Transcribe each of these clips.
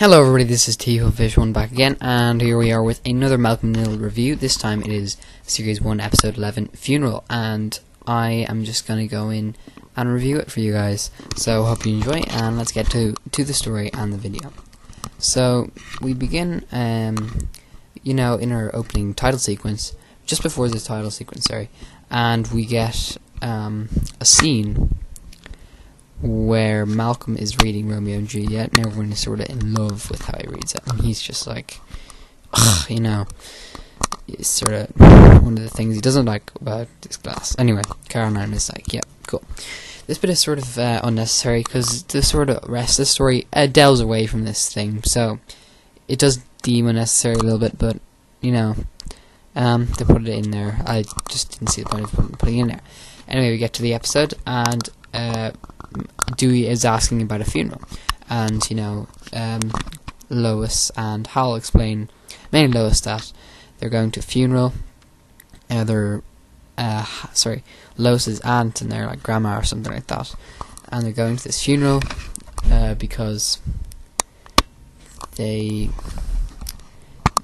Hello everybody, this is T-Fish1 back again, and here we are with another Malcolm Nil review. This time it is Series 1, Episode 11, Funeral, and I am just going to go in and review it for you guys. So hope you enjoy, and let's get to the story and the video. So we begin, in our opening title sequence, just before the title sequence, and we get a scene where Malcolm is reading Romeo and Juliet, and everyone is sort of in love with how he reads it, and he's just like, it's sort of one of the things he doesn't like about this class. Anyway, Caroline is like, yeah, cool. This bit is sort of unnecessary, because the sort of rest of the story delves away from this thing, so it does deem unnecessary a little bit, but, they put it in there. I just didn't see the point of putting it in there. Anyway, we get to the episode, and Dewey is asking about a funeral, and Lois and Hal explain, mainly Lois, that they're going to a funeral. Lois's aunt and their like grandma or something like that, and they're going to this funeral because they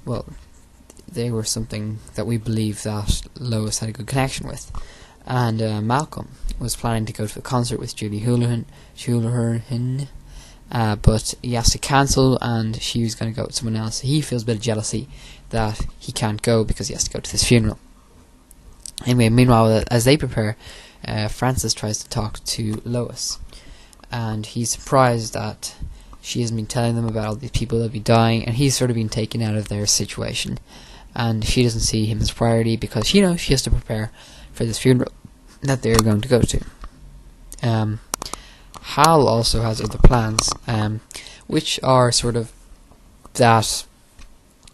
were something that we believe that Lois had a good connection with. And Malcolm was planning to go to a concert with Julie Houlihan, but he has to cancel, and she was going to go with someone else. He feels a bit of jealousy that he can't go because he has to go to this funeral. Anyway, meanwhile, as they prepare, Francis tries to talk to Lois, and he's surprised that she hasn't been telling them about all these people that be dying, and he's sort of been taken out of their situation, and she doesn't see him as a priority because she has to prepare for this funeral that they're going to go to. Hal also has other plans, which are sort of that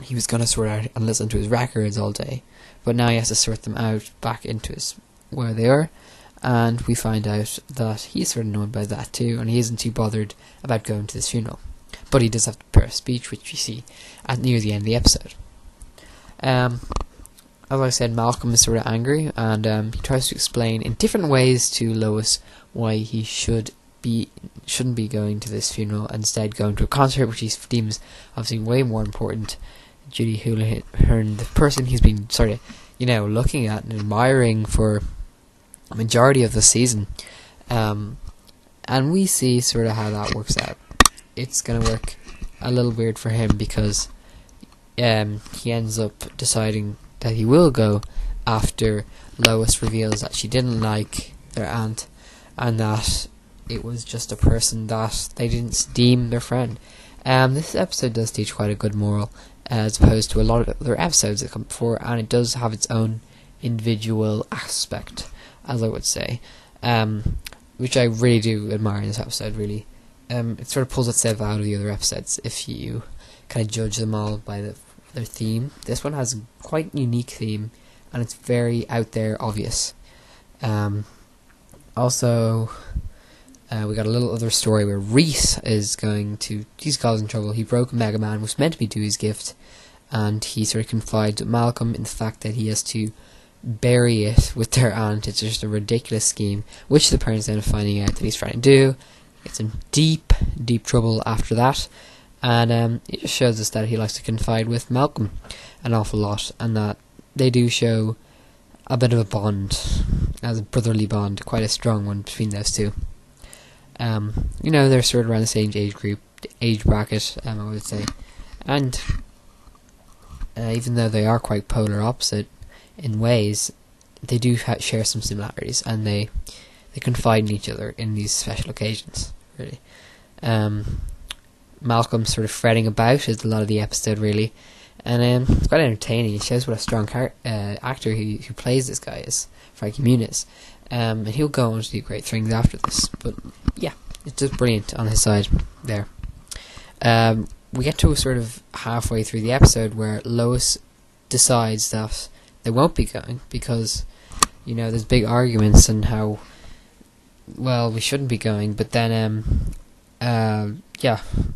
he was going to sort out and listen to his records all day, but now he has to sort them out back into where they are, and we find out that he's sort of annoyed by that too, and he isn't too bothered about going to this funeral, but he does have to prepare a speech, which we see at near the end of the episode. As I said, Malcolm is sort of angry, and he tries to explain in different ways to Lois why he shouldn't be going to this funeral, instead going to a concert, which he deems obviously way more important. Judy Houlihan, the person he's been sort of, looking at and admiring for a majority of the season, and we see sort of how that works out. It's going to work a little weird for him because he ends up deciding that he will go after Lois reveals that she didn't like their aunt, and that it was just a person that they didn't deem their friend. This episode does teach quite a good moral, as opposed to a lot of other episodes that come before, and it does have its own individual aspect, as I would say, which I really do admire in this episode, really. It sort of pulls itself out of the other episodes if you kind of judge them all by their theme. This one has a quite unique theme, and it's very out there obvious. Also, we got a little other story where Reese is he's causing trouble. He broke a Mega Man, which was meant to be Dewey's gift, and he sort of confides with Malcolm in the fact that he has to bury it with their aunt. It's just a ridiculous scheme, which the parents end up finding out that he's trying to do. It's in deep, deep trouble after that. And it just shows us that he likes to confide with Malcolm an awful lot, and that they do show a bit of a bond, as a brotherly bond, quite a strong one between those two. They're sort of around the same age bracket, I would say, and even though they are quite polar opposite in ways, they do share some similarities, and they confide in each other in these special occasions, really. Malcolm sort of fretting about is a lot of the episode, really, and it's quite entertaining. It shows what a strong actor who plays this guy is, Frankie Muniz, and he'll go on to do great things after this. But yeah, it's just brilliant on his side there. We get to sort of halfway through the episode where Lois decides that they won't be going because there's big arguments and how we shouldn't be going, but then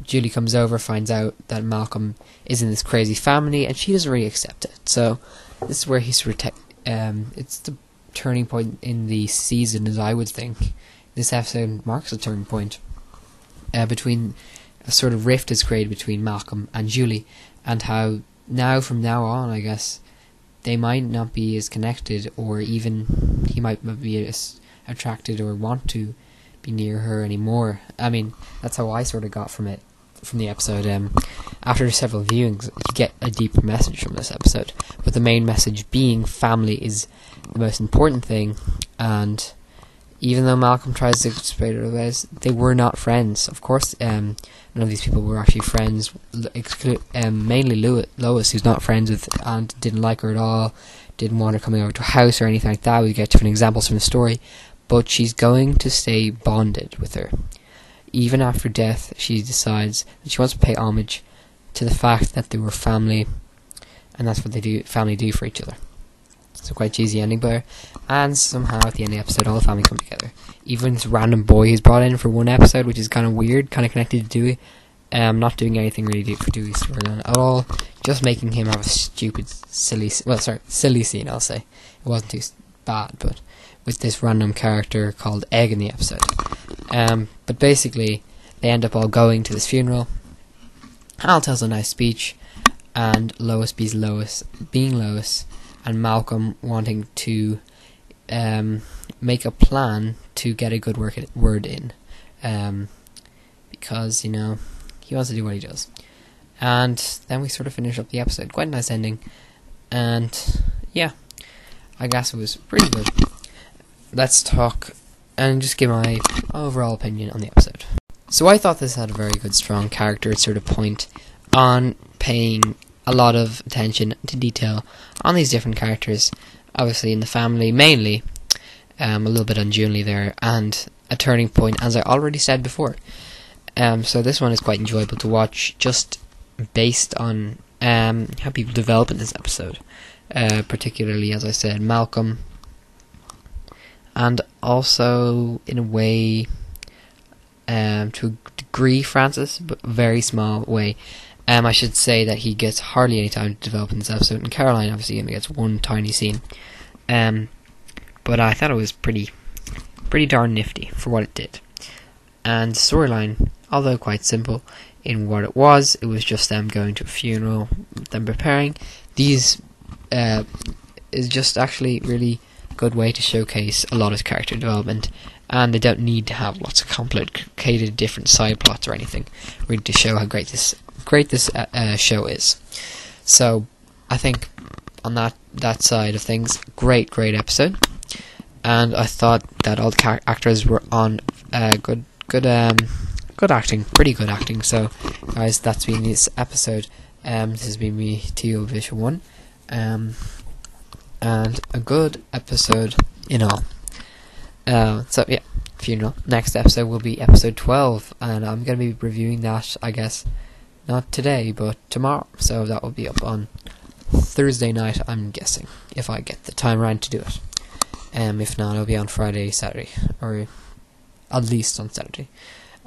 Julie comes over, finds out that Malcolm is in this crazy family, and she doesn't really accept it. So this is where he sort of it's the turning point in the season, as I would think. This episode marks a turning point between a sort of rift is created between Malcolm and Julie, and how from now on, I guess, they might not be as connected, or even he might not be as attracted or want to be near her anymore. I mean, that's how I sort of got from the episode. After several viewings, you get a deeper message from this episode, but the main message being family is the most important thing. And even though Malcolm tries to explain it otherwise, they were not friends. Of course, none of these people were actually friends. Mainly Lois, who's not friends with and didn't like her at all, didn't want her coming over to her house or anything like that. We get different examples from the story, but she's going to stay bonded with her. Even after death, she decides that she wants to pay homage to the fact that they were family, and that's what family do for each other. So quite cheesy ending there. And somehow at the end of the episode, all the family come together. Even this random boy who's brought in for one episode, which is kind of weird, kind of connected to Dewey. Not doing anything really deep for Dewey's storyline at all. Just making him have a stupid, silly scene, I'll say. It wasn't too bad, but with this random character called Egg in the episode. But basically, they end up all going to this funeral. Hal tells a nice speech, and Lois being Lois, and Malcolm wanting to make a plan to get a good word in, because, you know, he wants to do what he does. And then we sort of finish up the episode. Quite a nice ending, and yeah, I guess it was pretty good. Let's talk and just give my overall opinion on the episode. So I thought this had a very good, strong character sort of point on paying a lot of attention to detail on these different characters. Obviously in the family mainly, a little bit on Julie there, and a turning point, as I already said before. So this one is quite enjoyable to watch, just based on how people develop in this episode. Particularly, as I said, Malcolm, and also in a way, to a degree, Francis, but a very small way. I should say that he gets hardly any time to develop in this episode, and Caroline obviously only gets one tiny scene. But I thought it was pretty darn nifty for what it did. And the storyline, although quite simple in what it was just them going to a funeral, them preparing. These is just actually really good way to showcase a lot of character development, and they don't need to have lots of complicated different side plots or anything, really, to show how great this show is. So I think on that side of things, great episode, and I thought that all the actors were on good acting, pretty good acting. So guys, that's been this episode. This has been me, Teo Visual 1, and a good episode in all. So yeah, funeral. Next episode will be episode 12, and I'm going to be reviewing that, I guess, not today, but tomorrow. So that will be up on Thursday night, I'm guessing, if I get the time right to do it. If not, it'll be on Friday, Saturday, or at least on Saturday.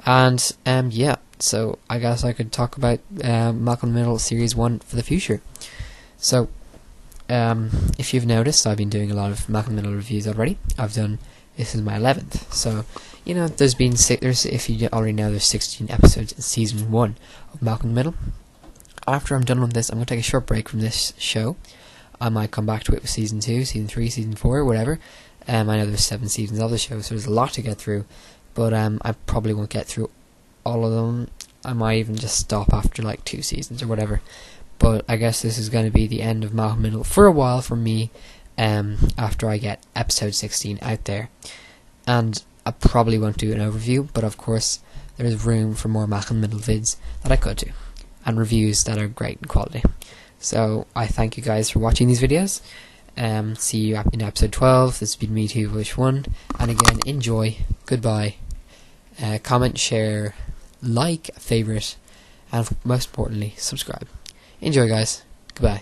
And yeah, so I guess I could talk about Malcolm in the Middle Series 1 for the future. So if you've noticed, I've been doing a lot of Malcolm in the Middle reviews already. This is my 11th, so you know, if you already know, there's 16 episodes in season 1 of Malcolm in the Middle. After I'm done with this, I'm going to take a short break from this show. I might come back to it with season 2, season 3, season 4, whatever. I know there's 7 seasons of the show, so there's a lot to get through, but I probably won't get through all of them. I might even just stop after like 2 seasons or whatever. But I guess this is going to be the end of Malcolm in the Middle for a while for me, after I get episode 16 out there. And I probably won't do an overview, but of course there's room for more Malcolm in the Middle vids that I could do, and reviews that are great in quality. So I thank you guys for watching these videos. See you in episode 12. This has been me, Teo Wish 1, and again, enjoy, goodbye, comment, share, like, favourite, and most importantly, subscribe. Enjoy, guys. Goodbye.